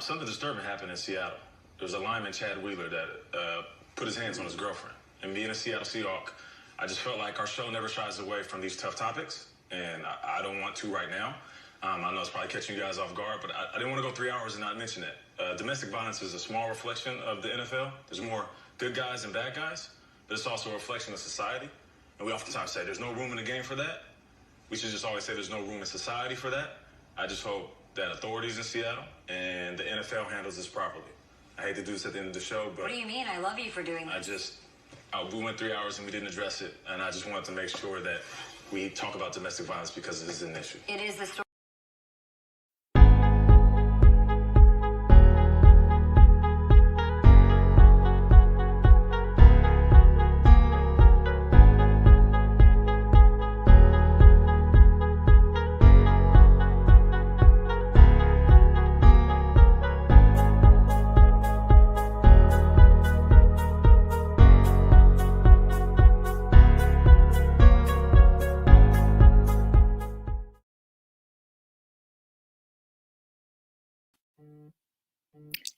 Something disturbing happened in Seattle. There was a lineman, Chad Wheeler, that put his hands on his girlfriend. And being a Seattle Seahawk, I just felt like our show never shies away from these tough topics, and I don't want to right now. I know it's probably catching you guys off guard, but I didn't want to go 3 hours and not mention it. Domestic violence is a small reflection of the NFL. There's more good guys and bad guys, but it's also a reflection of society. And we oftentimes say there's no room in the game for that. We should just always say there's no room in society for that. I just hope that authorities in Seattle and the NFL handles this properly. I hate to do this at the end of the show, but... What do you mean? I love you for doing this. We went 3 hours and we didn't address it, and I just wanted to make sure that we talk about domestic violence because it is an issue. It is the story.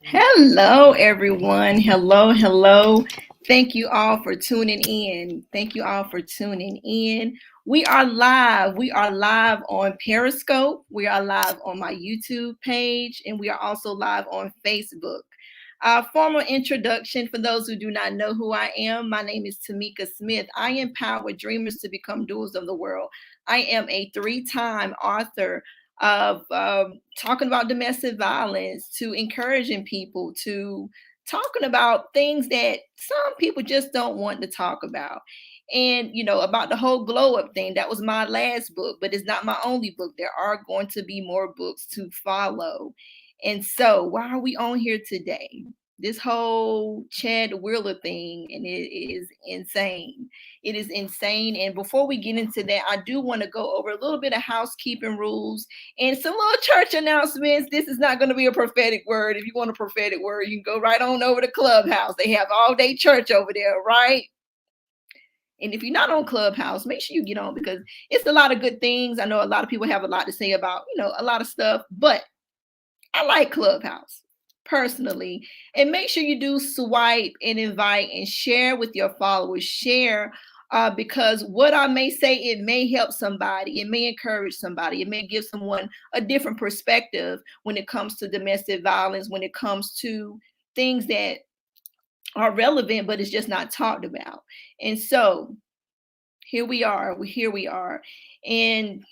Hello, everyone. Hello. Thank you all for tuning in. We are live. We are live on Periscope. We are live on my YouTube page, and we are also live on Facebook. Formal introduction for those who do not know who I am. My name is Tamika Smith. I empower dreamers to become doers of the world. I am a 3-time author of talking about domestic violence, to encouraging people, to talking about things that some people just don't want to talk about. And, about the whole glow up thing, that was my last book, but it's not my only book. There are going to be more books to follow. And so why are we on here today? This whole Chad Wheeler thing, and it is insane. It is insane. And before we get into that, I do want to go over a little bit of housekeeping rules and some little church announcements. This is not going to be a prophetic word. If you want a prophetic word, you can go right on over to Clubhouse. They have all day church over there, right? And if you're not on Clubhouse, make sure you get on, because it's a lot of good things. I know a lot of people have a lot to say about, a lot of stuff, but I like Clubhouse personally. And make sure you do swipe and invite and share with your followers. Share, because what I may say, it may help somebody. It may encourage somebody. It may give someone a different perspective when it comes to domestic violence, when it comes to things that are relevant, but it's just not talked about. And so here we are. And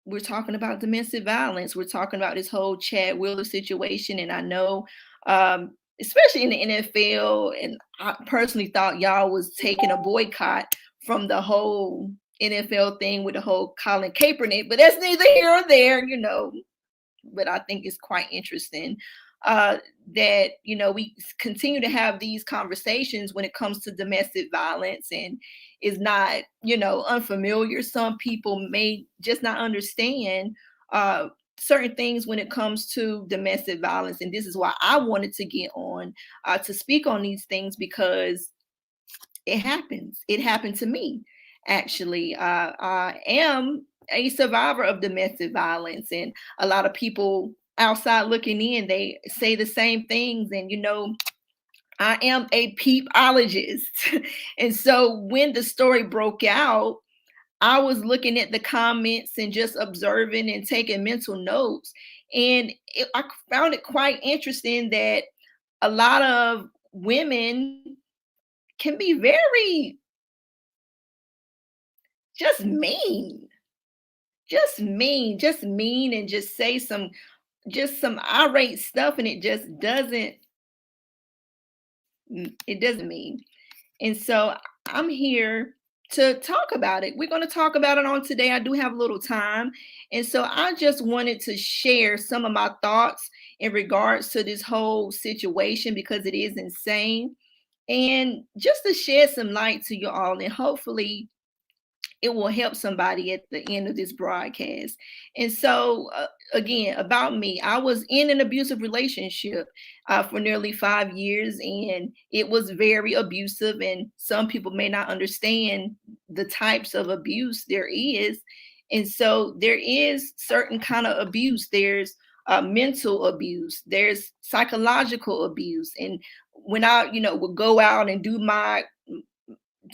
we're talking about domestic violence. We're talking about this whole Chad Wheeler situation. And I know, especially in the NFL, and I personally thought y'all was taking a boycott from the whole NFL thing with the whole Colin Kaepernick, but that's neither here or there, but I think it's quite interesting that, we continue to have these conversations when it comes to domestic violence, and is not, unfamiliar. Some people may just not understand certain things when it comes to domestic violence. And this is why I wanted to get on to speak on these things, because it happens. It happened to me, actually. I am a survivor of domestic violence, and a lot of people outside looking in, they say the same things. And, I am a peepologist. And so when the story broke out, I was looking at the comments and just observing and taking mental notes. And I found it quite interesting that a lot of women can be very just mean, and just say some irate stuff, and it just doesn't mean. And so I'm here to talk about it. We're going to talk about it on today. I do have a little time. And so I just wanted to share some of my thoughts in regards to this whole situation, because it is insane. And just to shed some light to you all, and hopefully it will help somebody at the end of this broadcast. And so, again, about me, I was in an abusive relationship for nearly 5 years, and it was very abusive. And some people may not understand the types of abuse there is. And so there is certain kind of abuse. There's mental abuse, there's psychological abuse. And when I, would go out and do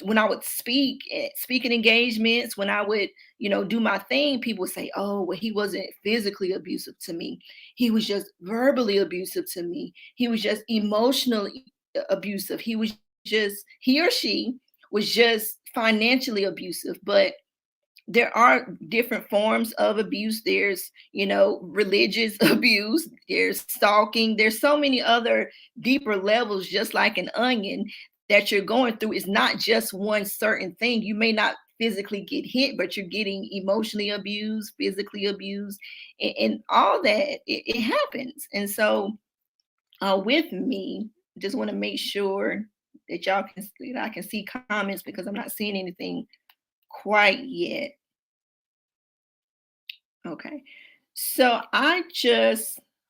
when I would speak at speaking engagements, when I would, do my thing, people would say, "Oh, well, he wasn't physically abusive to me. He was just verbally abusive to me. He was just emotionally abusive. He or she was just financially abusive." But there are different forms of abuse. There's, religious abuse, there's stalking, there's so many other deeper levels, just like an onion, that you're going through. Is not just one certain thing. You may not physically get hit, but you're getting emotionally abused, physically abused, and all that. It happens. And so, with me, just want to make sure that y'all can, I can see comments, because I'm not seeing anything quite yet. Okay. So hold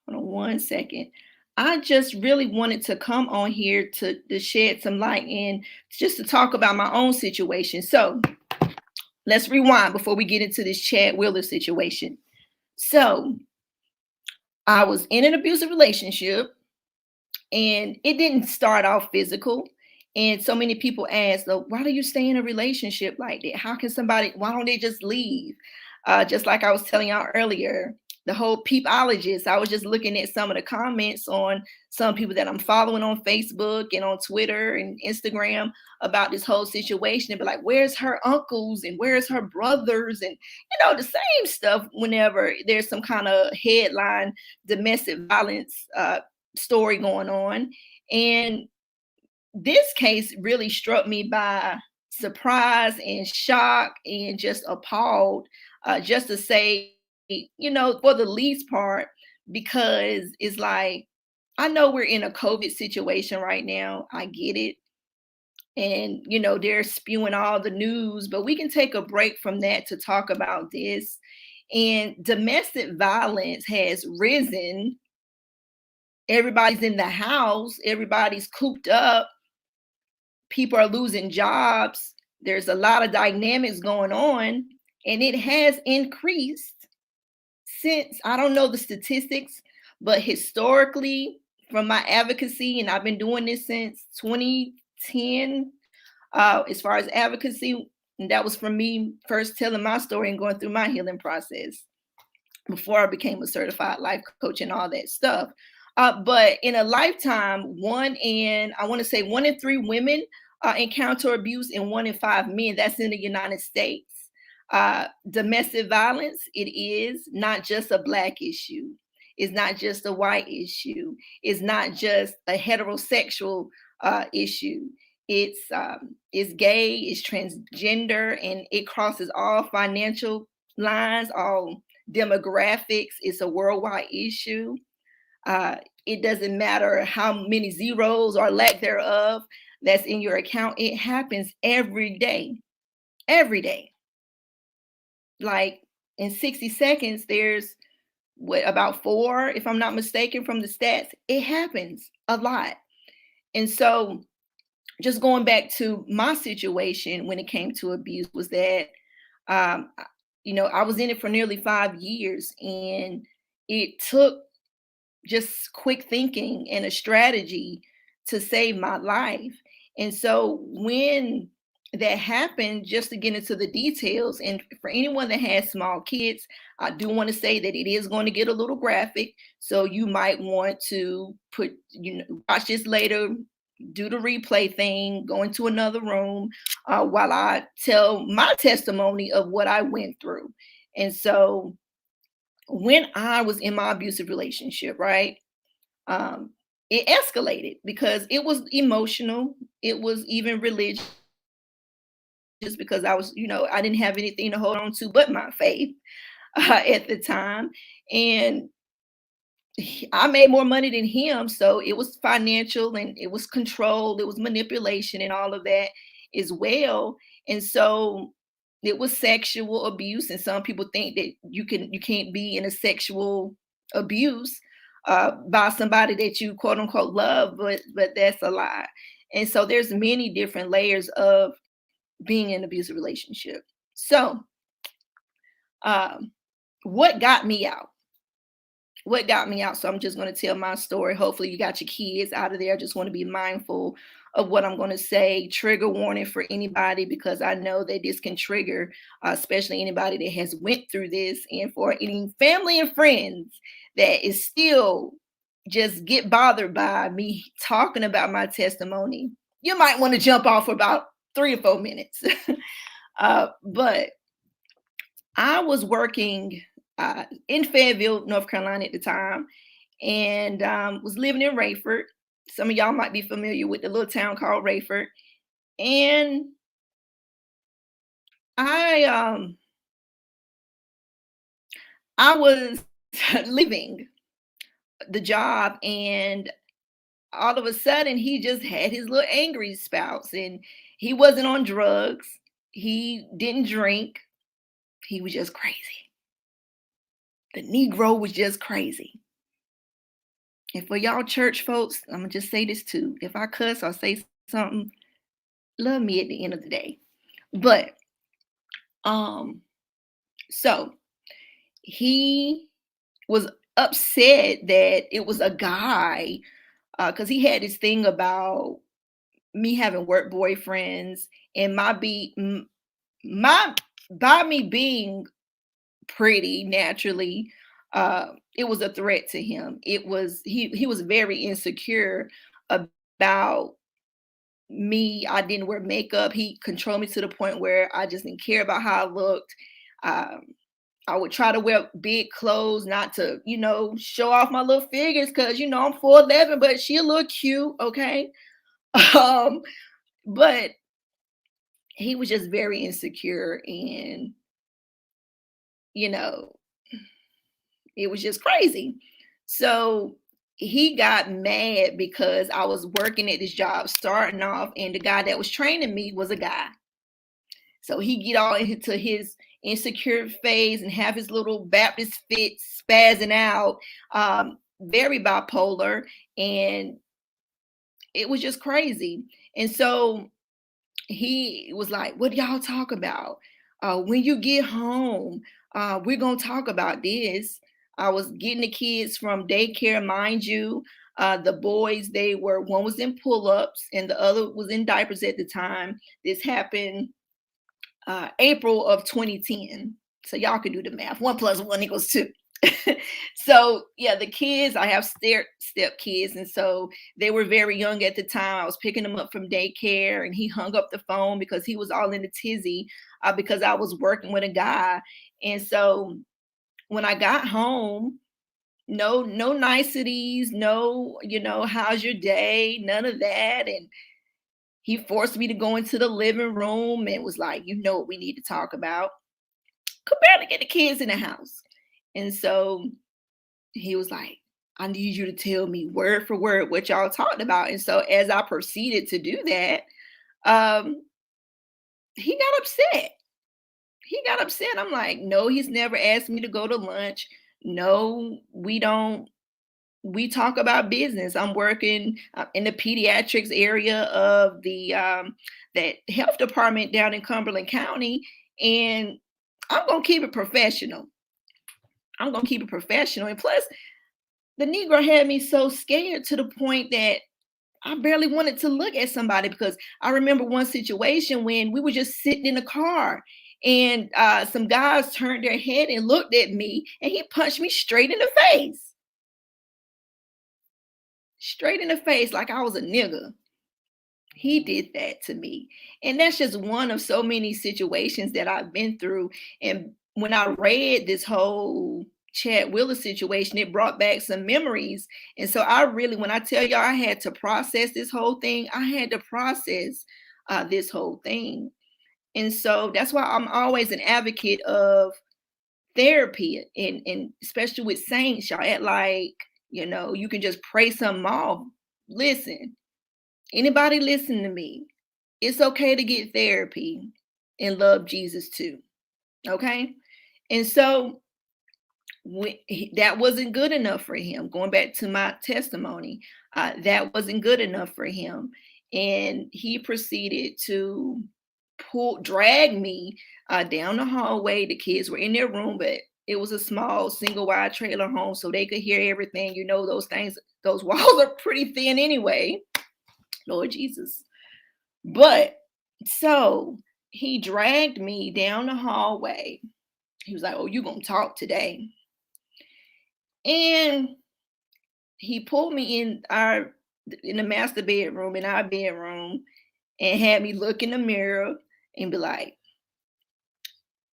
on one second. I just really wanted to come on here to shed some light and just to talk about my own situation. So let's rewind before we get into this Chad Wheeler situation. So I was in an abusive relationship, and it didn't start off physical. And so many people ask, "So why do you stay in a relationship like that? Why don't they just leave?" Just like I was telling y'all earlier, the whole peepologist, I was just looking at some of the comments on some people that I'm following on Facebook and on Twitter and Instagram about this whole situation, and be like, "Where's her uncles and where's her brothers?" And the same stuff whenever there's some kind of headline domestic violence story going on. And this case really struck me by surprise and shock and just appalled, just to say, for the least part, because it's like, I know we're in a COVID situation right now. I get it. And, they're spewing all the news, but we can take a break from that to talk about this. And domestic violence has risen. Everybody's in the house, everybody's cooped up, people are losing jobs, there's a lot of dynamics going on, and it has increased since, I don't know the statistics, but historically, from my advocacy, and I've been doing this since 2010, as far as advocacy, and that was from me first telling my story and going through my healing process before I became a certified life coach and all that stuff. But in a lifetime, I want to say 1 in 3 women encounter abuse, and 1 in 5 men. That's in the United States. Domestic violence, it is not just a Black issue. It's not just a white issue. It's not just a heterosexual issue. It's gay, it's transgender, and it crosses all financial lines, all demographics. It's a worldwide issue. It doesn't matter how many zeros or lack thereof that's in your account. It happens every day. Every day. Like in 60 seconds, there's about 4, if I'm not mistaken, from the stats. It happens a lot. And so, just going back to my situation when it came to abuse, was that I was in it for nearly 5 years, and it took just quick thinking and a strategy to save my life. And so when that happened, just to get into the details, and for anyone that has small kids, I do want to say that it is going to get a little graphic. So you might want to watch this later, do the replay thing, go into another room while I tell my testimony of what I went through. And so when I was in my abusive relationship, right, it escalated because it was emotional. It was even religious, because I was, I didn't have anything to hold on to but my faith at the time. And I made more money than him. So it was financial, and it was control, it was manipulation, and all of that as well. And so it was sexual abuse. And some people think that you can't be in a sexual abuse by somebody that you quote unquote love, but that's a lie. And so there's many different layers of being in an abusive relationship. So what got me out? what got me out. So I'm just going to tell my story. Hopefully, you got your kids out of there. I just want to be mindful of what I'm going to say. Trigger warning for anybody, because I know that this can trigger, especially anybody that has went through this, and for any family and friends that is still just get bothered by me talking about my testimony. You might want to jump off for about 3 or 4 minutes. But I was working in Fayetteville, North Carolina at the time, and was living in Rayford. Some of y'all might be familiar with the little town called Rayford. And I was leaving the job, and all of a sudden he just had his little angry spouts, and he wasn't on drugs. He didn't drink. He was just crazy. The Negro was just crazy. And for y'all church folks, I'm gonna just say this too. If I cuss or say something, love me at the end of the day. But so he was upset that it was a guy, because he had this thing about me having work boyfriends, and my by me being pretty naturally, it was a threat to him. It was he was very insecure about me. I didn't wear makeup. He controlled me to the point where I just didn't care about how I looked. um, I would try to wear big clothes, not to, show off my little figures, because I'm 4'11", but she a little cute, okay. um but he was just very insecure, and you know it was just crazy. So he got mad because I was working at this job starting off, and the guy that was training me was a guy. So he get all into his insecure phase and have his little Baptist fit spazzing out, very bipolar, and it was just crazy. And so he was like, "What y'all talk about? When you get home, we're gonna talk about this." I was getting the kids from daycare, mind you. The boys, one was in pull-ups and the other was in diapers at the time. This happened April of 2010. So y'all can do the math. 1+1 = 2. So yeah, the kids, I have step kids, and so they were very young at the time. I was picking them up from daycare, and he hung up the phone because he was all in a tizzy, because I was working with a guy. And so when I got home, no niceties, no, how's your day, none of that. And he forced me to go into the living room and was like, what we need to talk about. Could barely get the kids in the house. And so he was like, "I need you to tell me word for word what y'all talked about." And so as I proceeded to do that, um, he got upset. I'm like, "No, he's never asked me to go to lunch. No, we don't. We talk about business. I'm working in the pediatrics area of the that health department down in Cumberland County, and I'm gonna keep it professional. And plus, the Negro had me so scared to the point that I barely wanted to look at somebody, because I remember one situation when we were just sitting in a car, and some guys turned their head and looked at me, and he punched me straight in the face. Straight in the face, like I was a nigga. He did that to me. And that's just one of so many situations that I've been through. And when I read this whole Chad Willis situation, it brought back some memories. And so when I tell y'all I had to process this whole thing, I had to process this whole thing. And so that's why I'm always an advocate of therapy, and especially with saints, y'all act like, you can just pray something off. Listen, anybody listen to me, it's okay to get therapy and love Jesus too. Okay. And so that wasn't good enough for him. Going back to my testimony, that wasn't good enough for him. And he proceeded to drag me down the hallway. The kids were in their room, but It was a small single wide trailer home, so they could hear everything. You know, those things, those walls are pretty thin anyway. Lord Jesus. But so he dragged me down the hallway. He was like, "Oh, you gonna talk today?" And he pulled me in the master bedroom, in our bedroom, and had me look in the mirror and be like,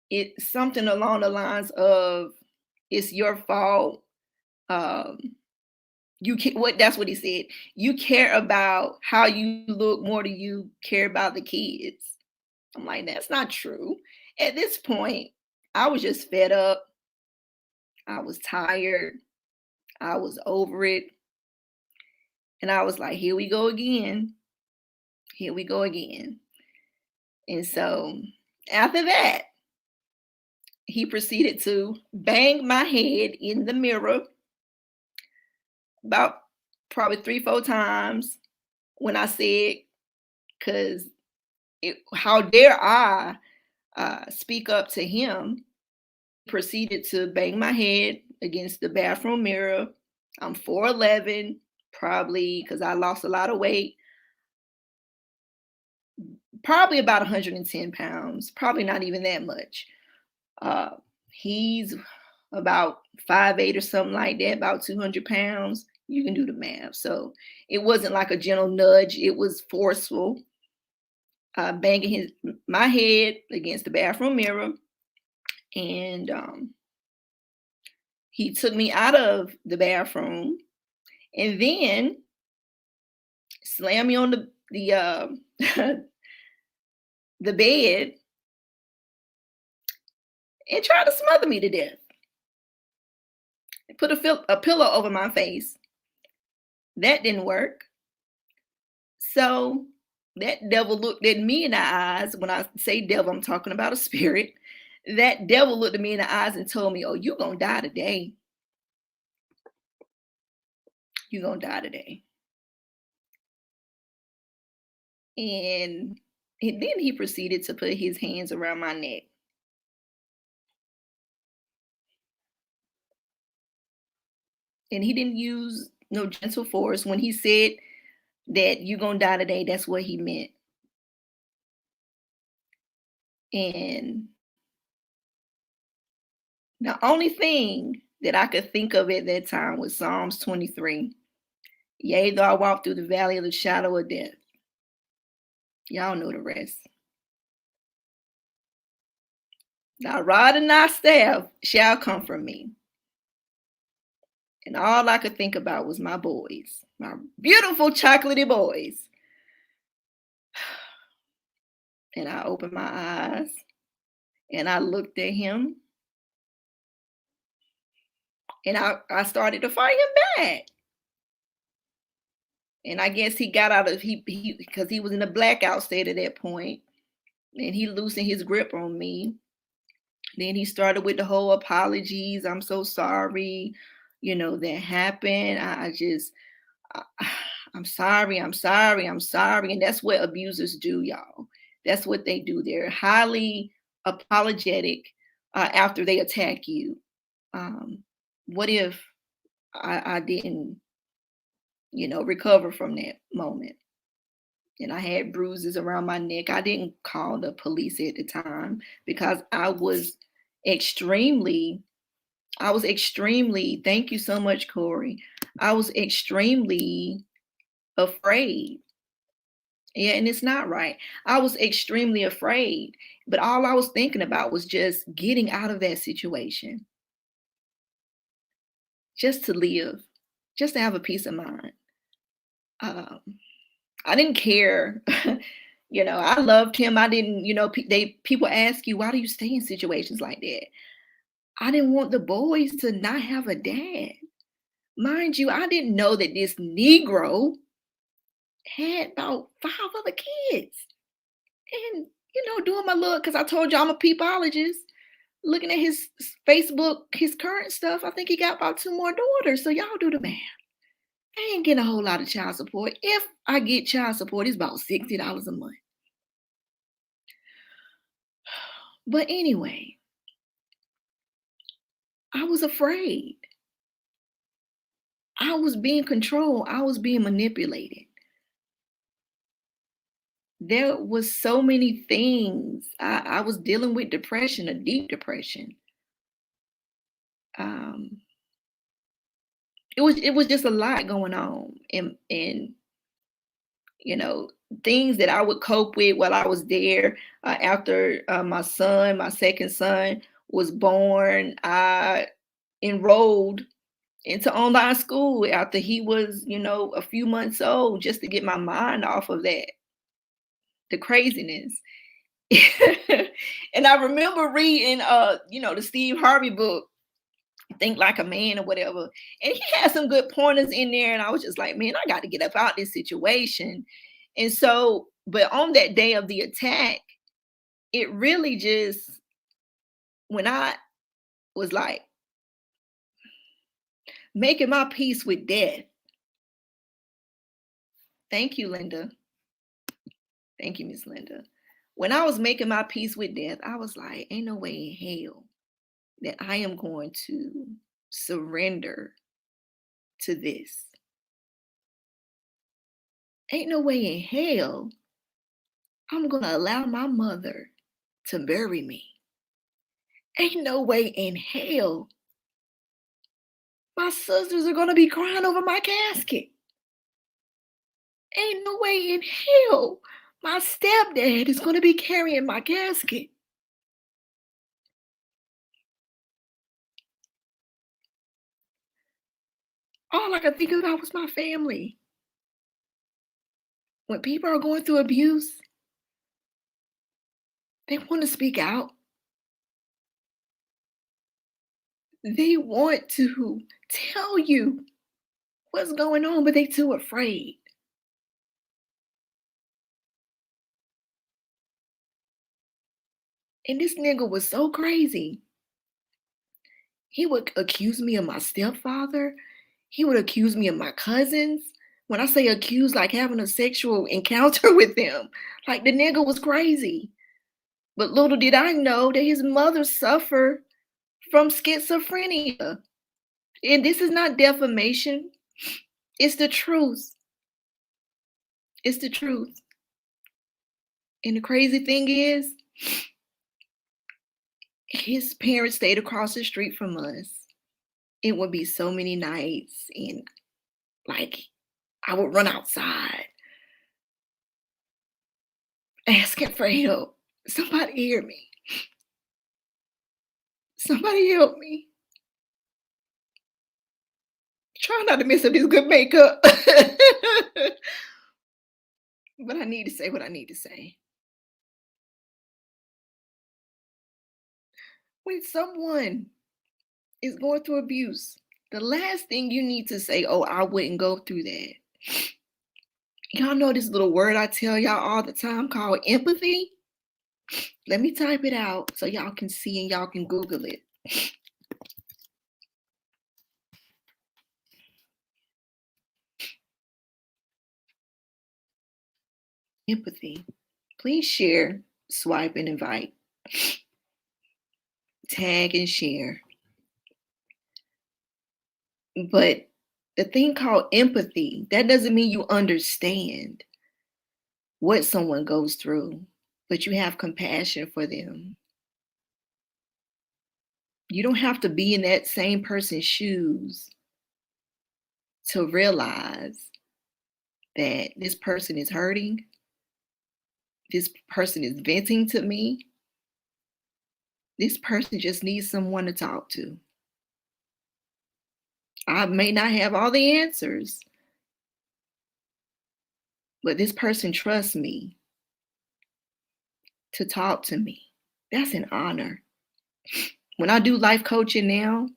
it's something along the lines of, "It's your fault. Um, that's what he said. You care about how you look more than you care about the kids." I'm like, that's not true. At this point, I was just fed up. I was tired. I was over it. And I was like, here we go again. Here we go again. And so after that, he proceeded to bang my head in the mirror about probably 3, 4 times when I said, because how dare I speak up to him? Proceeded to bang my head against the bathroom mirror. I'm 4'11", probably because I lost a lot of weight. Probably about 110 pounds, probably not even that much. He's about 5'8" or something like that, about 200 pounds. You can do the math. So it wasn't like a gentle nudge, it was forceful. Banging my head against the bathroom mirror. And he took me out of the bathroom and then slammed me on the the bed and tried to smother me to death. Put a pillow over my face. That didn't work. So that devil looked at me in the eyes. When I say devil, I'm talking about a spirit. That devil looked at me in the eyes and told me, "Oh, you're going to die today. You're going to die today." And then he proceeded to put his hands around my neck. And he didn't use no gentle force. When he said that you're going to die today, that's what he meant. And the only thing that I could think of at that time was Psalms 23. Yea, though I walk through the valley of the shadow of death. Y'all know the rest. Thy rod and thy staff shall comfort me. And all I could think about was my boys, my beautiful chocolatey boys. And I opened my eyes and I looked at him. And I started to fight him back. And I guess he got out of because he was in a blackout state at that point. And he loosened his grip on me. Then he started with the whole apologies. "I'm so sorry. You know, that happened. I'm sorry. I'm sorry. I'm sorry." And that's what abusers do, y'all. That's what they do. They're highly apologetic after they attack you. What if I didn't, recover from that moment? And I had bruises around my neck. I didn't call the police at the time because I was extremely, thank you so much, Corey. I was extremely afraid. Yeah, and it's not right. I was extremely afraid, but all I was thinking about was just getting out of that situation, just to live, just to have a peace of mind. I didn't care. I loved him. I didn't, people ask you, why do you stay in situations like that? I didn't want the boys to not have a dad. Mind you, I didn't know that this Negro had about 5 other kids. And, doing my look, because I told you I'm a peepologist, looking at his Facebook, his current stuff, I think he got about 2 more daughters. So y'all do the math. I ain't getting a whole lot of child support. If I get child support, it's about $60 a month. But anyway, I was afraid. I was being controlled. I was being manipulated. There was so many things. I was dealing with depression, a deep depression. Um, it was just a lot going on, and you know, things that I would cope with while I was there. After my second son, was born, I enrolled into online school after he was, a few months old, just to get my mind off of that, the craziness. And I remember reading, the Steve Harvey book, Think Like a Man or whatever. And he had some good pointers in there. And I was just like, man, I got to get up out this situation. And so, but on that day of the attack, it really just, when I was like making my peace with death. Thank you, Linda. Thank you, Miss Linda. When I was making my peace with death, I was like, ain't no way in hell that I am going to surrender to this. Ain't no way in hell I'm going to allow my mother to bury me. Ain't no way in hell my sisters are going to be crying over my casket. Ain't no way in hell my stepdad is going to be carrying my casket. All I could think about was my family. When people are going through abuse, they want to speak out. They want to tell you what's going on, but they too afraid. And this nigga was so crazy. He would accuse me of my stepfather. He would accuse me of my cousins. When I say accuse, like having a sexual encounter with them, like the nigga was crazy. But little did I know that his mother suffered from schizophrenia. And this is not defamation. It's the truth. It's the truth. And the crazy thing is, his parents stayed across the street from us. It would be so many nights, and like I would run outside asking for help. Somebody hear me. Somebody help me. Try not to mess up this good makeup. But I need to say what I need to say. When someone is going through abuse, the last thing you need to say, oh, I wouldn't go through that. Y'all know this little word I tell y'all all the time called empathy? Let me type it out so y'all can see and y'all can Google it. Empathy. Please share, swipe, and invite. Tag and share. But the thing called empathy, that doesn't mean you understand what someone goes through, but you have compassion for them. You don't have to be in that same person's shoes to realize that this person is hurting. This person is venting to me. This person just needs someone to talk to. I may not have all the answers, but this person trusts me to talk to me. That's an honor. When I do life coaching now,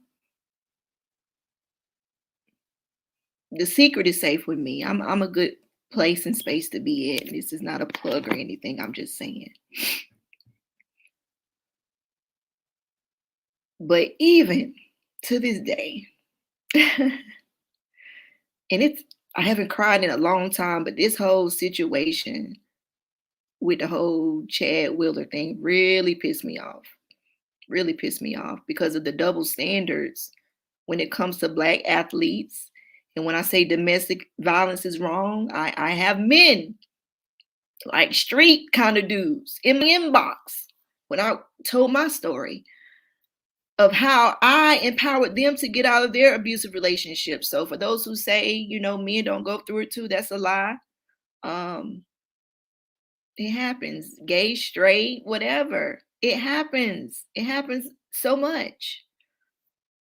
the secret is safe with me. I'm a good place and space to be in. This is not a plug or anything. I'm just saying. But even to this day, and I haven't cried in a long time, but this whole situation with the whole Chad Wheeler thing really pissed me off. really pissed me off because of the double standards when it comes to Black athletes. And when I say domestic violence is wrong, I have men, like street kind of dudes, in my inbox when I told my story of how I empowered them to get out of their abusive relationship. So for those who say, you know, men don't go through it too, that's a lie. It happens. Gay, straight, whatever. It happens. It happens so much.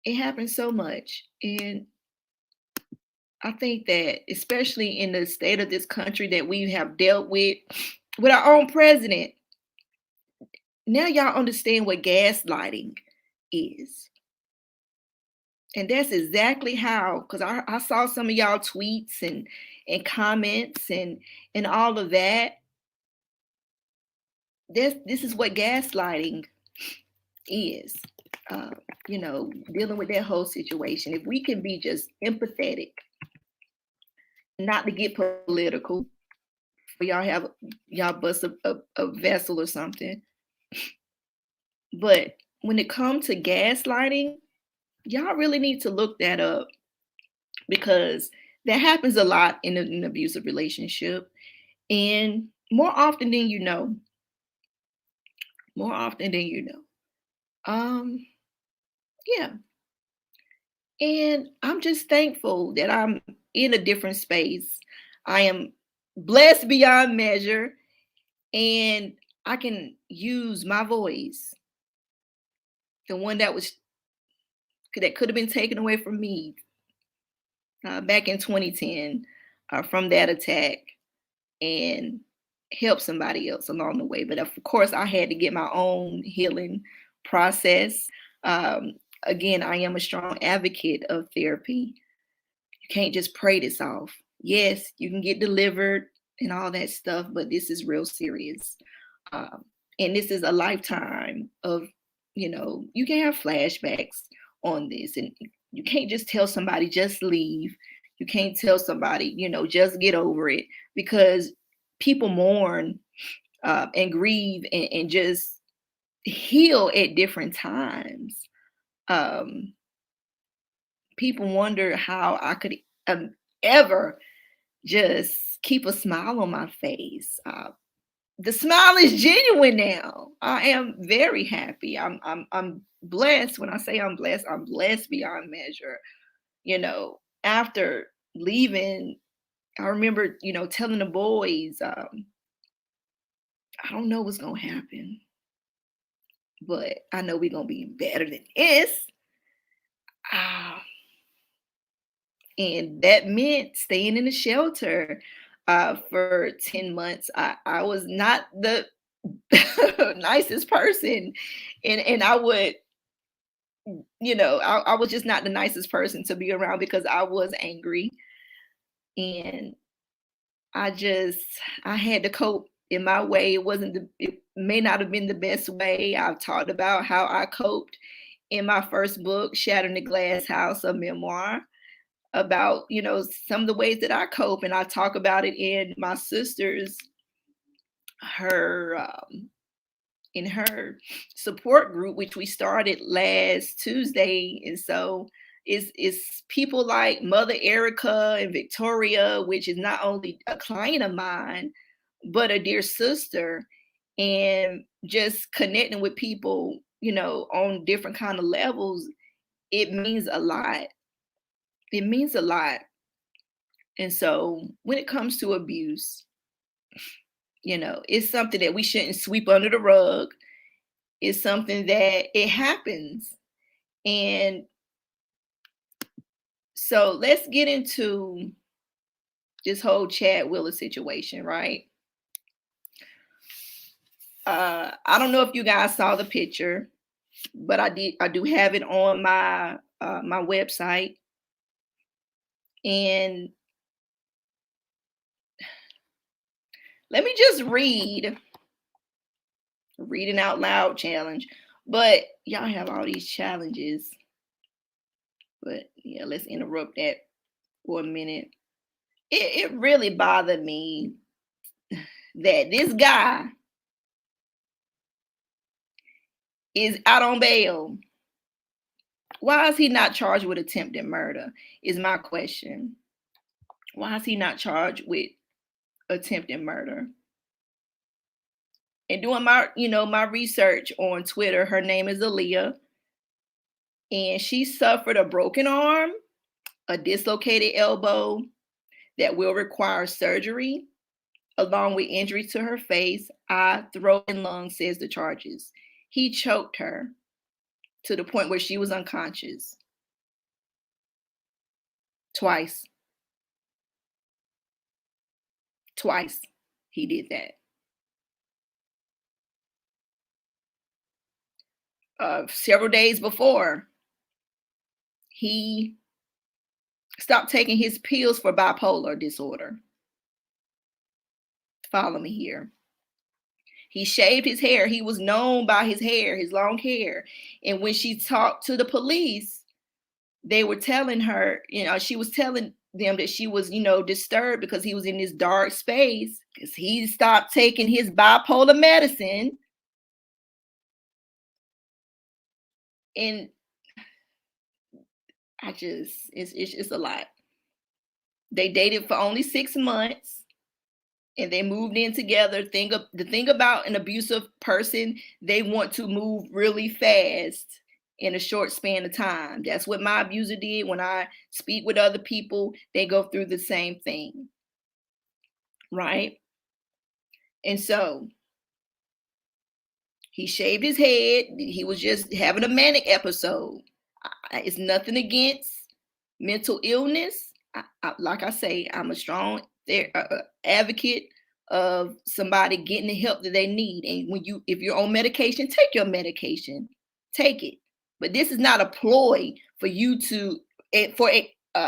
It happens so much. And I think that especially in the state of this country that we have dealt with our own president, now y'all understand what gaslighting is. And that's exactly how, because I saw some of y'all tweets and comments and all of that. This is what gaslighting is. You know, dealing with that whole situation. If we can be just empathetic, not to get political, for y'all bust a vessel or something. But when it comes to gaslighting, y'all really need to look that up, because that happens a lot in an abusive relationship, and more often than you know. More often than you know. Yeah. And I'm just thankful that I'm in a different space. I am blessed beyond measure, and I can use my voice, the one that could have been taken away from me back in 2010 from that attack, and help somebody else along the way. But of course, I had to get my own healing process. Again, I am a strong advocate of therapy. You can't just pray this off. Yes, you can get delivered and all that stuff, but this is real serious. And this is a lifetime of, you know, you can have flashbacks on this. And you can't just tell somebody, just leave. You can't tell somebody, you know, just get over it, because people mourn and grieve and just heal at different times. People wonder how I could ever just keep a smile on my face. The smile is genuine now. I am very happy. I'm blessed. When I say I'm blessed beyond measure. You know, after leaving, I remember, you know, telling the boys, I don't know what's gonna happen, but I know we're gonna be better than this. And that meant staying in the shelter for 10 months. I was not the nicest person, and I would, you know, I was just not the nicest person to be around, because I was angry, and I had to cope in my way. It may not have been the best way. I've talked about how I coped in my first book, Shattering the Glass House, a memoir, about, you know, some of the ways that I cope, and I talk about it in my sister's in her support group, which we started last Tuesday. And so it's people like Mother Erica and Victoria, which is not only a client of mine, but a dear sister, and just connecting with people, you know, on different kind of levels. It means a lot. It means a lot. And so when it comes to abuse, you know, it's something that we shouldn't sweep under the rug. It's something that it happens. And so let's get into this whole Chad Wheeler situation, right? I don't know if you guys saw the picture, but I do have it on my my website. And let me just reading out loud challenge. But y'all have all these challenges. But yeah, let's interrupt that for a minute. It really bothered me that this guy, is out on bail. Why is he not charged with attempted murder? Is my question. Why is he not charged with attempted murder? And doing my research on Twitter, her name is Aaliyah, and she suffered a broken arm, a dislocated elbow that will require surgery, along with injuries to her face, eye, throat, and lungs, says the charges. He choked her to the point where she was unconscious. Twice he did that. Several days before, he stopped taking his pills for bipolar disorder. Follow me here. He shaved his hair. He was known by his hair, his long hair. And when she talked to the police, they were telling her, she was telling them that she was, disturbed because he was in this dark space because he stopped taking his bipolar medicine. And it's a lot. They dated for only 6 months and they moved in together. The thing about an abusive person, they want to move really fast in a short span of time. That's what my abuser did. When I speak with other people, they go through the same thing. Right? And so he shaved his head. He was just having a manic episode. It's nothing against mental illness. Like I say, I'm a strong advocate of somebody getting the help that they need. And if you're on medication, take your medication. Take it. But this is not a ploy for you for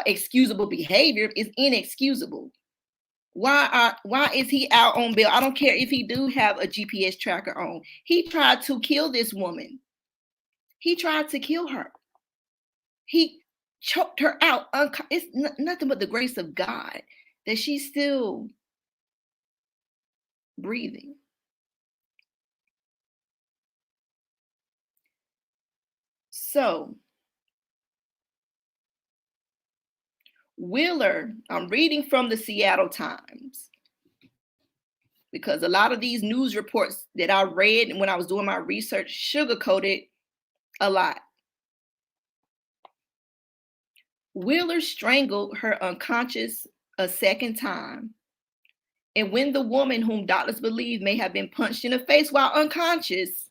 excusable behavior. It's inexcusable. Why is he out on bail? I don't care if he do have a GPS tracker on. He tried to kill this woman. He tried to kill her. He choked her out. It's nothing but the grace of God that she's still breathing. So, Wheeler, I'm reading from the Seattle Times because a lot of these news reports that I read when I was doing my research sugarcoated a lot. Wheeler strangled her unconscious a second time. And when the woman, whom doctors believe may have been punched in the face while unconscious,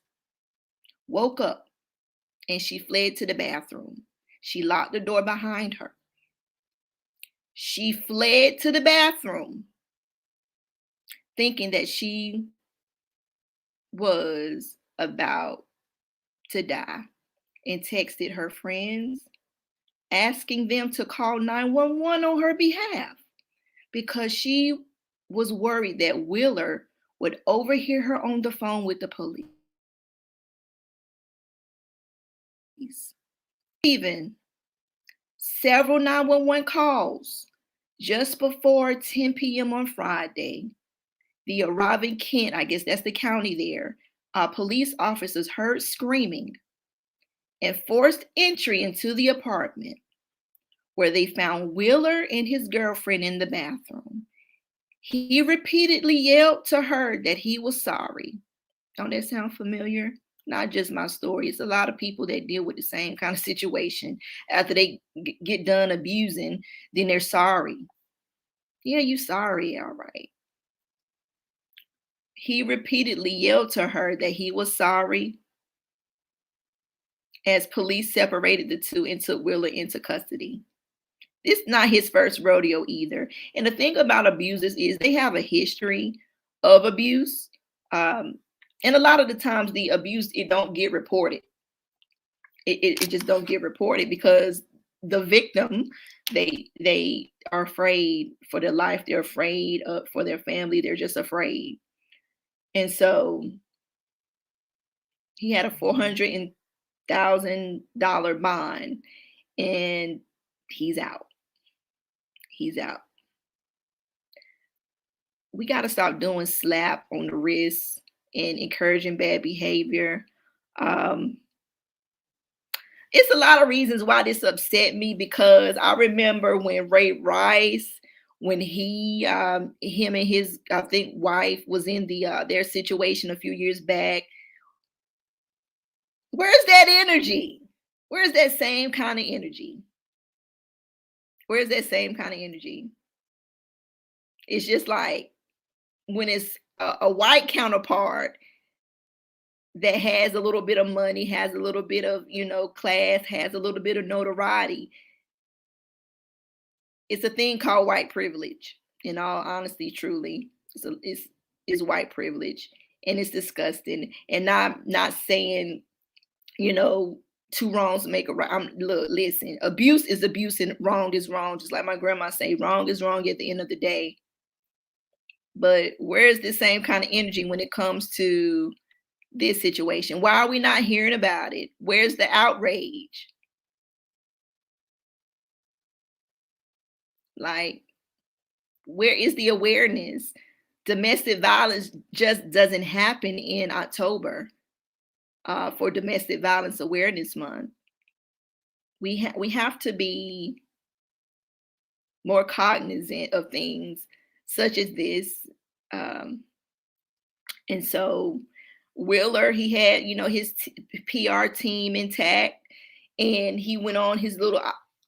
woke up and she fled to the bathroom, she locked the door behind her. She fled to the bathroom thinking that she was about to die and texted her friends asking them to call 911 on her behalf because she was worried that Wheeler would overhear her on the phone with the police. Even several 911 calls just before 10 p.m. on Friday. The arriving Kent, I guess that's the county there, police officers heard screaming and forced entry into the apartment where they found Wheeler and his girlfriend in the bathroom. He repeatedly yelled to her that he was sorry. Don't that sound familiar? Not just my story. It's a lot of people that deal with the same kind of situation. After they get done abusing, then they're sorry. Yeah, you sorry, all right. He repeatedly yelled to her that he was sorry as police separated the two and took Wheeler into custody. This is not his first rodeo either. And the thing about abusers is they have a history of abuse. And a lot of the times the abuse, it don't get reported. It just don't get reported because the victim, they are afraid for their life. They're afraid for their family. They're just afraid. And so he had a $400,000 bond and he's out. He's out. We got to stop doing slap on the wrist and encouraging bad behavior. It's a lot of reasons why this upset me, because I remember when Ray Rice, when him and his, I think, wife was in their situation a few years back. Where's that energy? Where's that same kind of energy? Where's that same kind of energy? It's just like when it's a white counterpart that has a little bit of money, has a little bit of, class, has a little bit of notoriety. It's a thing called white privilege. In all honesty, truly, it's white privilege, and it's disgusting. And not saying, two wrongs make a right. Look, listen, abuse is abuse and wrong is wrong. Just like my grandma say, wrong is wrong at the end of the day. But where's the same kind of energy when it comes to this situation? Why are we not hearing about it? Where's the outrage? Like, where is the awareness? Domestic violence just doesn't happen in October for Domestic Violence Awareness Month. We have to be more cognizant of things such as this. And so Wheeler, he had, his PR team intact, and he went on his little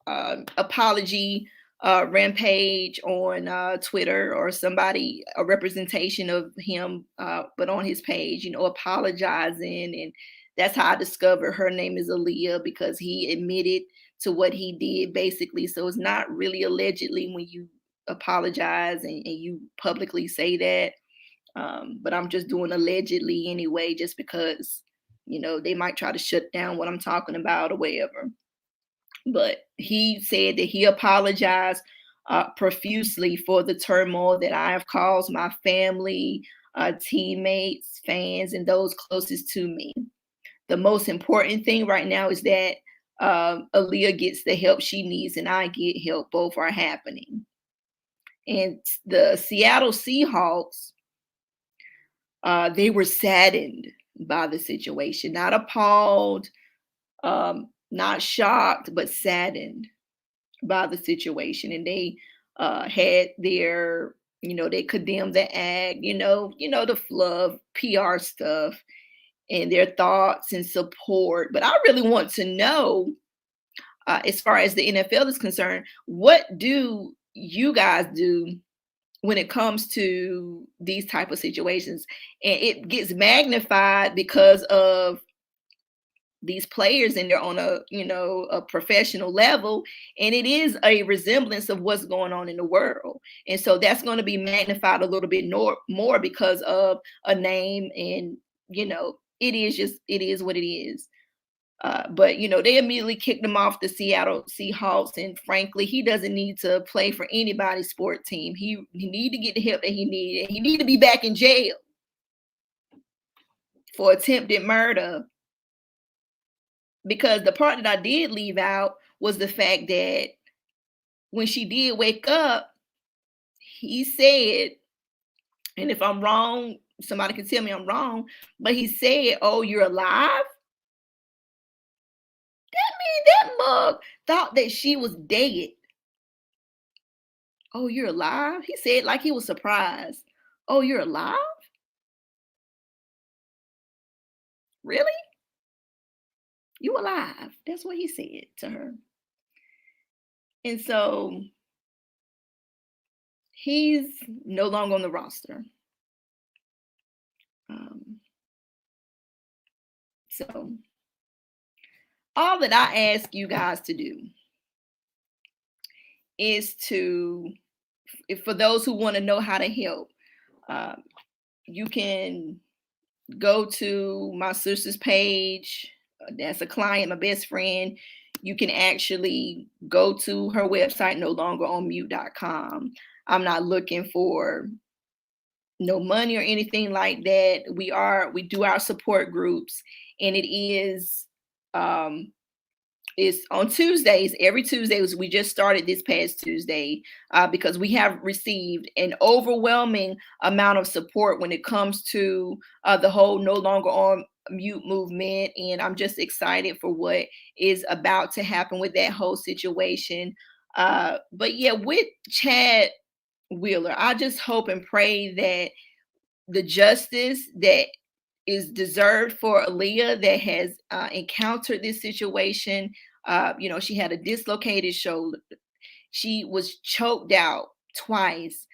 apology rampage on Twitter, or somebody, a representation of him, but on his page, apologizing. And that's how I discovered her name is Aaliyah, because he admitted to what he did, basically. So it's not really allegedly when you apologize and you publicly say that. But I'm just doing allegedly anyway, just because, they might try to shut down what I'm talking about or whatever. But he said that he apologized profusely for the turmoil that I have caused my family, teammates, fans, and those closest to me. The most important thing right now is that Aaliyah gets the help she needs and I get help. Both are happening. And the Seattle Seahawks, they were saddened by the situation, not appalled, not shocked, but saddened by the situation. And they had their, they condemned the act, the fluff, PR stuff, and their thoughts and support. But I really want to know, as far as the NFL is concerned, what do you guys do when it comes to these type of situations? And it gets magnified because of these players, and they're on a professional level, and it is a resemblance of what's going on in the world. And so that's going to be magnified a little bit more because of a name, and it is what it is. But they immediately kicked him off the Seattle Seahawks, and frankly, he doesn't need to play for anybody's sport team. He need to get the help that he needed. He need to be back in jail for attempted murder. Because the part that I did leave out was the fact that when she did wake up, he said, and if I'm wrong, somebody can tell me I'm wrong, but he said, "Oh, you're alive?" That mug thought that she was dead. "Oh, you're alive?" He said like he was surprised. "Oh, you're alive? Really? You alive?" That's what he said to her. And so he's no longer on the roster. So all that I ask you guys to do is for those who want to know how to help, you can go to my sister's page. That's a client, my best friend. You can actually go to her website, nolongeronmute.com. I'm not looking for no money or anything like that. We do our support groups, and it is it's on Tuesdays. Every Tuesday, we just started this past Tuesday because we have received an overwhelming amount of support when it comes to the whole No Longer On mute movement, and I'm just excited for what is about to happen with that whole situation. But yeah, with Chad Wheeler, I just hope and pray that the justice that is deserved for Aaliyah that has encountered this situation. She had a dislocated shoulder. She was choked out twice,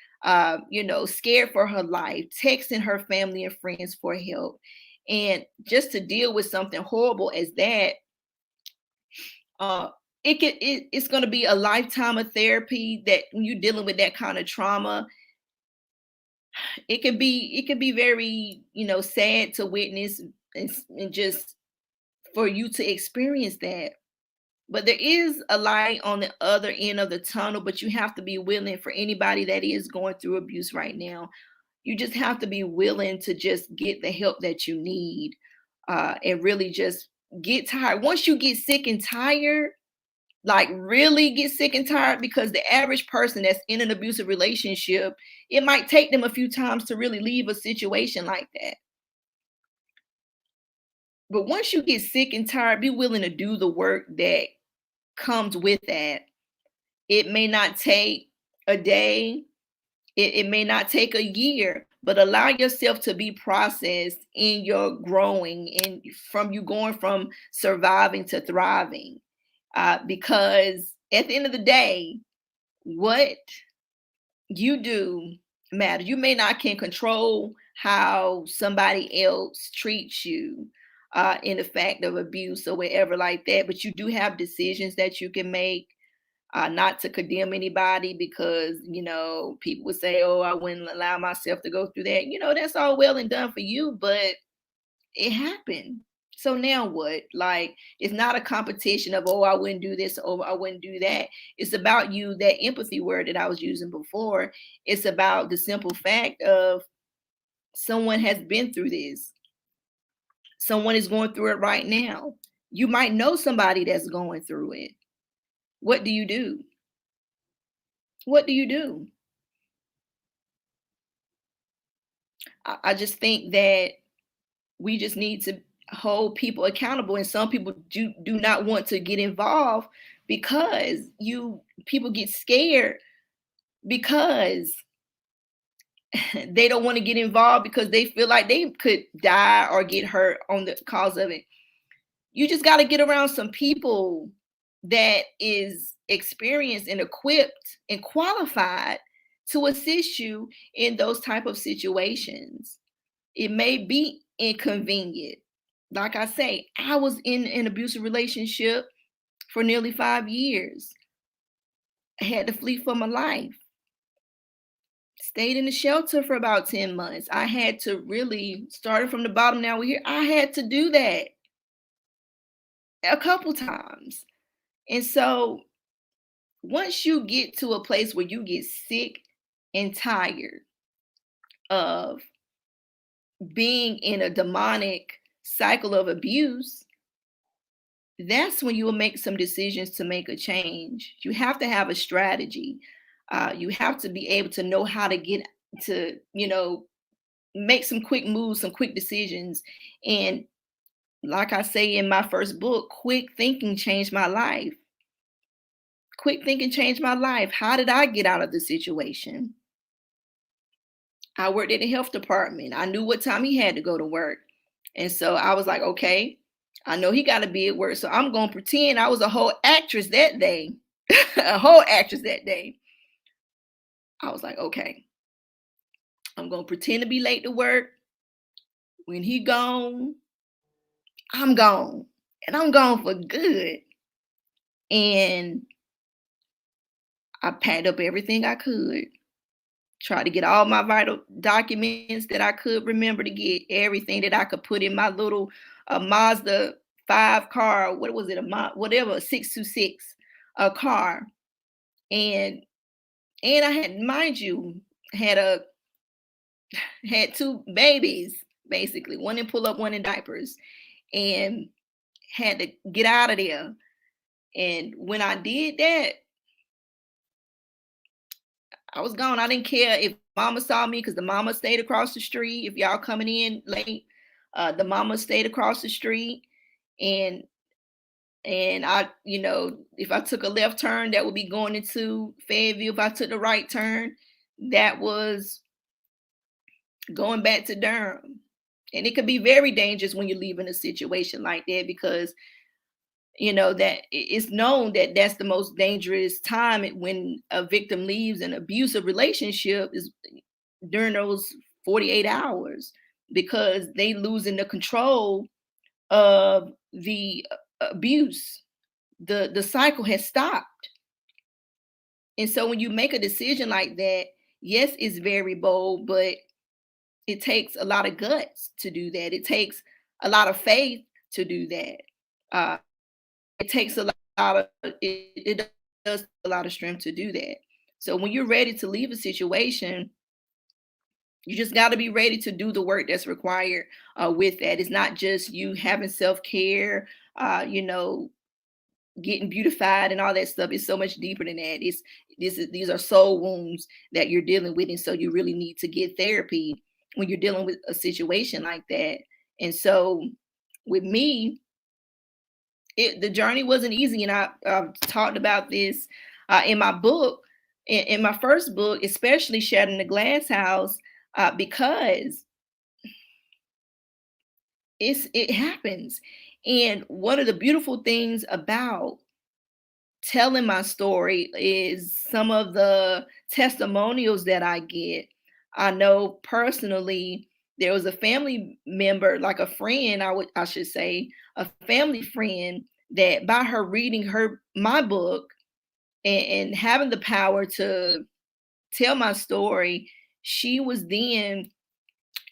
scared for her life, texting her family and friends for help. And just to deal with something horrible as that, uh, it's going to be a lifetime of therapy. That when you're dealing with that kind of trauma, it could be very, sad to witness, and just for you to experience that. But there is a light on the other end of the tunnel, but you have to be willing. For anybody that is going through abuse right now, you just have to be willing to just get the help that you need, and really just get tired. Once you get sick and tired, like really get sick and tired, because the average person that's in an abusive relationship, it might take them a few times to really leave a situation like that. But once you get sick and tired, be willing to do the work that comes with that. It may not take a day, it may not take a year, but allow yourself to be processed in your growing, and from you going from surviving to thriving. Because at the end of the day, what you do matters. You may not can control how somebody else treats you, in the fact of abuse or whatever like that, but you do have decisions that you can make. Not to condemn anybody, because people would say, "Oh, I wouldn't allow myself to go through that." That's all well and done for you, but it happened. So now what? Like, it's not a competition of, "Oh, I wouldn't do this, oh, I wouldn't do that." It's about you, that empathy word that I was using before. It's about the simple fact of someone has been through this. Someone is going through it right now. You might know somebody that's going through it. What do you do? What do you do? I just think that we just need to hold people accountable, and some people do not want to get involved, because people get scared, because they don't want to get involved, because they feel like they could die or get hurt on the cause of it. You just got to get around some people that is experienced and equipped and qualified to assist you in those type of situations. It may be inconvenient. Like I say, I was in an abusive relationship for nearly 5 years. I had to flee for my life. Stayed in the shelter for about 10 months. I had to really start from the bottom. Now we're here. I had to do that a couple times. And so once you get to a place where you get sick and tired of being in a demonic cycle of abuse, that's when you will make some decisions to make a change. You have to have a strategy. You have to be able to know how to get to, make some quick moves, some quick decisions. And like I say in my first book, quick thinking changed my life. Quick thinking changed my life. How did I get out of the situation? I worked at the health department. I knew what time he had to go to work. And so I was like, okay, I know he got to be at work. So I'm going to pretend I was a whole actress that day. A whole actress that day. I was like, okay, I'm going to pretend to be late to work. When he gone, I'm gone. And I'm gone for good. And I packed up everything I could. Tried to get all my vital documents that I could remember to get, everything that I could put in my little Mazda 5 car. What was it? Whatever, 626 car. And I had, mind you, had two babies, basically, one in pull up, one in diapers, and had to get out of there. And when I did that, I was gone. I didn't care if mama saw me, because the mama stayed across the street. If y'all coming in late, The mama stayed across the street, and I, if I took a left turn, that would be going into Fayetteville. If I took the right turn, that was going back to Durham. And it could be very dangerous when you're leaving a situation like that, because that it's known that that's the most dangerous time when a victim leaves an abusive relationship, is during those 48 hours, because they losing the control of the abuse. The cycle has stopped. And so when you make a decision like that, yes, it's very bold, but it takes a lot of guts to do that. It takes a lot of faith to do that. Uh, it takes a lot of it does take a lot of strength to do that. So when you're ready to leave a situation, you just got to be ready to do the work that's required with that. It's not just you having self-care, getting beautified and all that stuff. It's so much deeper than that. These are soul wounds that you're dealing with, and so you really need to get therapy when you're dealing with a situation like that. And so with me, the journey wasn't easy, and I've talked about this in my book, in my first book, especially Shattered in the Glass House, because it happens. And one of the beautiful things about telling my story is some of the testimonials that I get. I know personally there was a family member, like a friend, I should say, a family friend, that by her reading my book and having the power to tell my story, she was then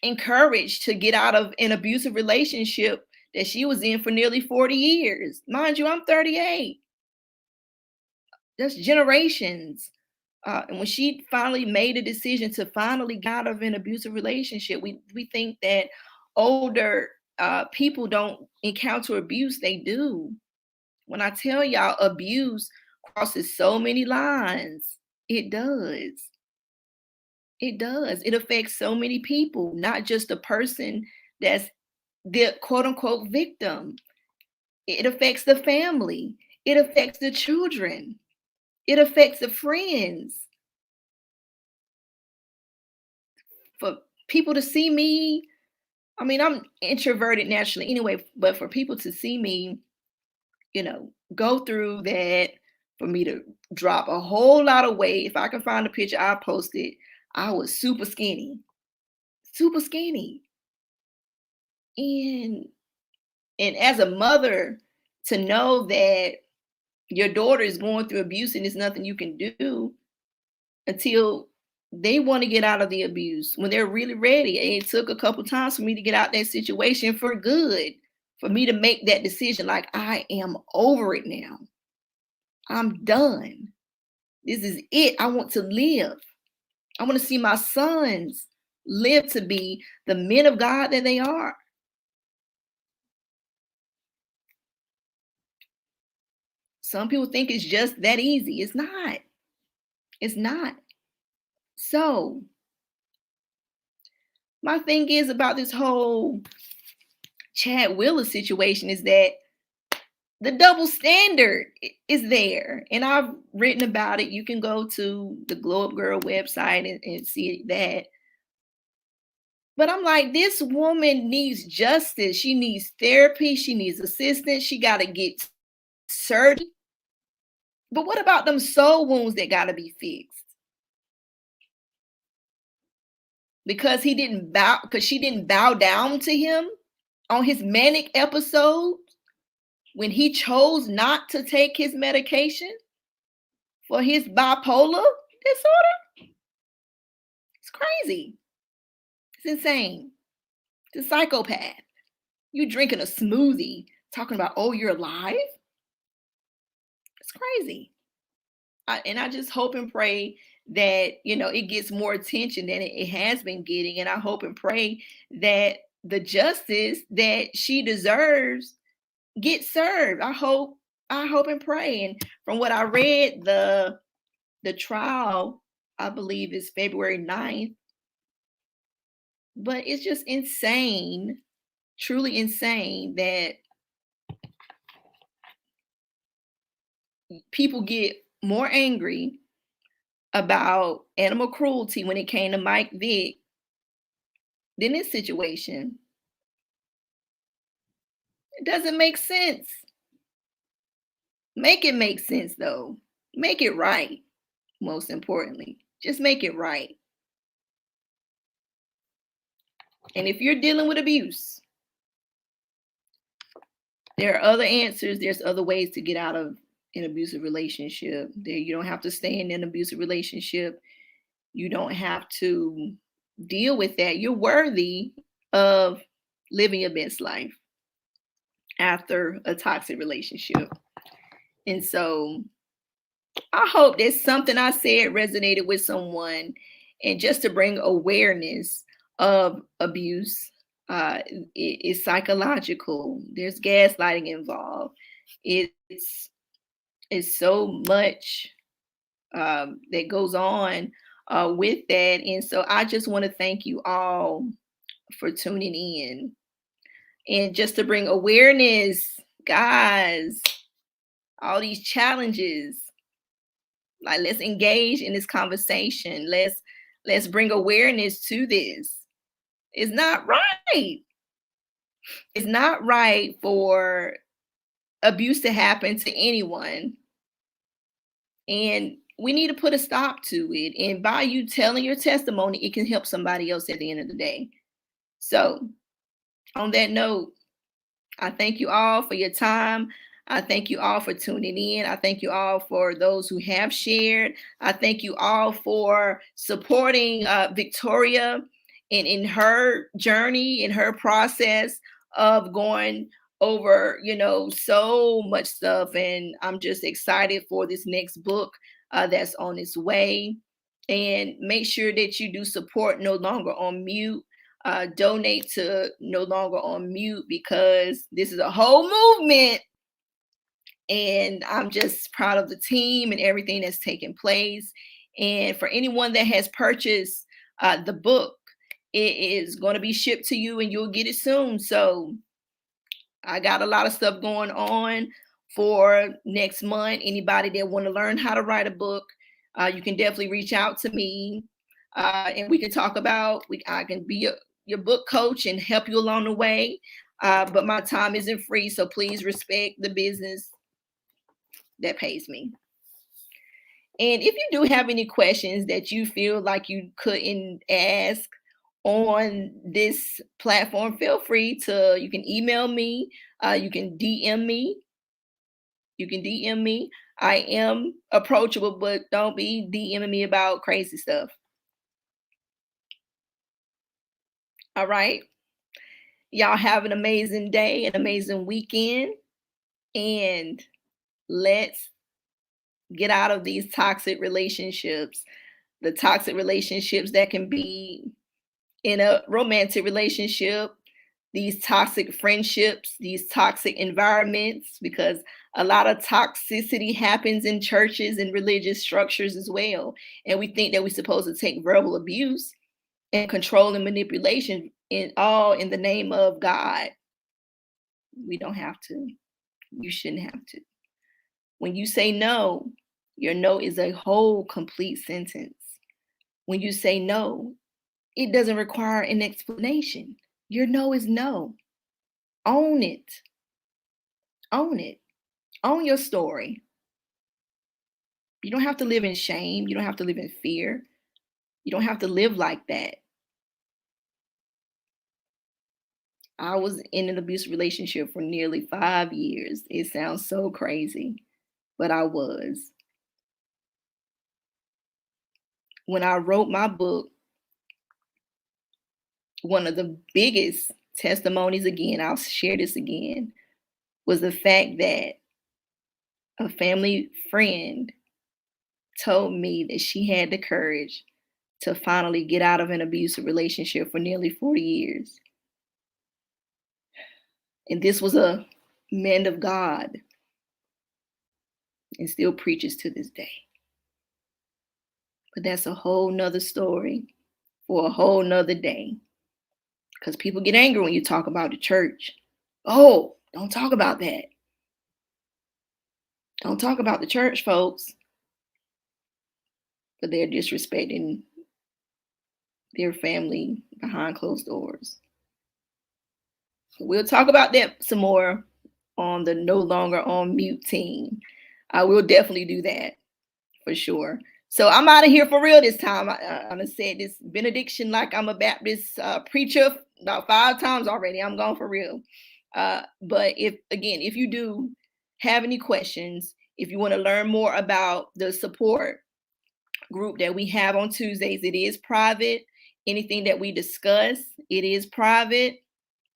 encouraged to get out of an abusive relationship that she was in for nearly 40 years. Mind you, I'm 38. That's generations. And when she finally made a decision to finally get out of an abusive relationship, we think that older people don't encounter abuse. They do. When I tell y'all, abuse crosses so many lines. It does. It does. It affects so many people, not just the person that's the quote unquote victim. It affects the family. It affects the children. It affects the friends. For people to see me, I mean, I'm introverted naturally anyway, but for people to see me, go through that, for me to drop a whole lot of weight. If I can find a picture I posted, I was super skinny. Super skinny. And as a mother, to know that your daughter is going through abuse and there's nothing you can do until they want to get out of the abuse, when they're really ready. It took a couple times for me to get out that situation for good, for me to make that decision, like, I am over it now. I'm done. This is it. I want to live. I want to see my sons live to be the men of God that they are. Some people think it's just that easy. It's not. It's not. So, my thing is about this whole Chad Wheeler situation is that the double standard is there. And I've written about it. You can go to the Glow Up Girl website and see that. But I'm like, this woman needs justice. She needs therapy. She needs assistance. She got to get surgery. But what about them soul wounds that got to be fixed? Because she didn't bow down to him on his manic episode when he chose not to take his medication for his bipolar disorder. It's crazy. It's insane. It's a psychopath. You drinking a smoothie talking about, oh, you're alive? It's crazy. And I just hope and pray that, it gets more attention than it has been getting. And I hope and pray that the justice that she deserves gets served. I hope and pray. And from what I read, the trial, I believe, is February 9th. But it's just insane truly insane that people get more angry about animal cruelty when it came to Mike Vick than this situation. It doesn't make sense. Make it make sense, though. Make it right, most importantly. Just make it right. And if you're dealing with abuse, there are other answers. There's other ways to get out of an abusive relationship. You don't have to stay in an abusive relationship. You don't have to deal with that. You're worthy of living your best life after a toxic relationship. And so I hope that something I said resonated with someone, and just to bring awareness of abuse. It's psychological. There's gaslighting involved. It's so much that goes on with that. And so I just want to thank you all for tuning in. And just to bring awareness, guys, all these challenges, like, let's engage in this conversation. Let's bring awareness to this. It's not right. It's not right for abuse to happen to anyone. And we need to put a stop to it. And by you telling your testimony, it can help somebody else at the end of the day. So, on that note, I thank you all for your time. I thank you all for tuning in. I thank you all for those who have shared. I thank you all for supporting Victoria in her journey, in her process of going over, so much stuff. And I'm just excited for this next book that's on its way. And make sure that you do support No Longer on Mute. Donate to No Longer on Mute, because this is a whole movement. And I'm just proud of the team and everything that's taken place. And for anyone that has purchased the book, it is going to be shipped to you and you'll get it soon. So I got a lot of stuff going on for next month. Anybody that want to learn how to write a book, you can definitely reach out to me, and we can talk about. I can be your book coach and help you along the way. But my time isn't free, so please respect the business that pays me. And if you do have any questions that you feel like you couldn't ask on this platform, feel free to, you can email me, you can DM me. I am approachable, but don't be DMing me about crazy stuff. All right. Y'all have an amazing day, an amazing weekend, and let's get out of these toxic relationships. The toxic relationships that can be in a romantic relationship, these toxic friendships, these toxic environments, because a lot of toxicity happens in churches and religious structures as well. And we think that we're supposed to take verbal abuse and control and manipulation in the name of God. We don't have to. You shouldn't have to. When you say no, your no is a whole complete sentence. When you say no, it doesn't require an explanation. Your no is no. Own it. Own it. Own your story. You don't have to live in shame. You don't have to live in fear. You don't have to live like that. I was in an abusive relationship for nearly 5 years. It sounds so crazy, but I was. When I wrote my book, one of the biggest testimonies, again, I'll share this again, was the fact that a family friend told me that she had the courage to finally get out of an abusive relationship for nearly 40 years. And this was a man of God and still preaches to this day. But that's a whole nother story for a whole nother day. because people get angry when you talk about the church. Oh, don't talk about that. Don't talk about the church, folks. But they're disrespecting their family behind closed doors. So we'll talk about that some more on the No Longer on Mute team. I will definitely do that for sure. So I'm out of here for real this time. I'm gonna say this benediction like I'm a Baptist preacher about 5 times already. I'm going for real. But if you do have any questions, if you want to learn more about the support group that we have on Tuesdays, it is private. Anything that we discuss, it is private.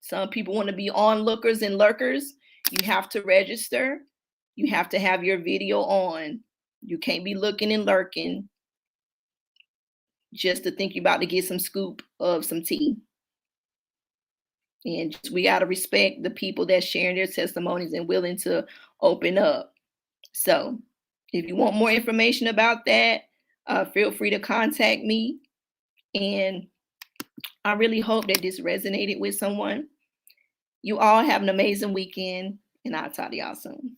Some people want to be onlookers and lurkers. You have to register. You have to have your video on. You can't be looking and lurking just to think you're about to get some scoop of some tea. And we got to respect the people that's sharing their testimonies and willing to open up. So if you want more information about that, feel free to contact me. And I really hope that this resonated with someone. You all have an amazing weekend, and I'll talk to y'all soon.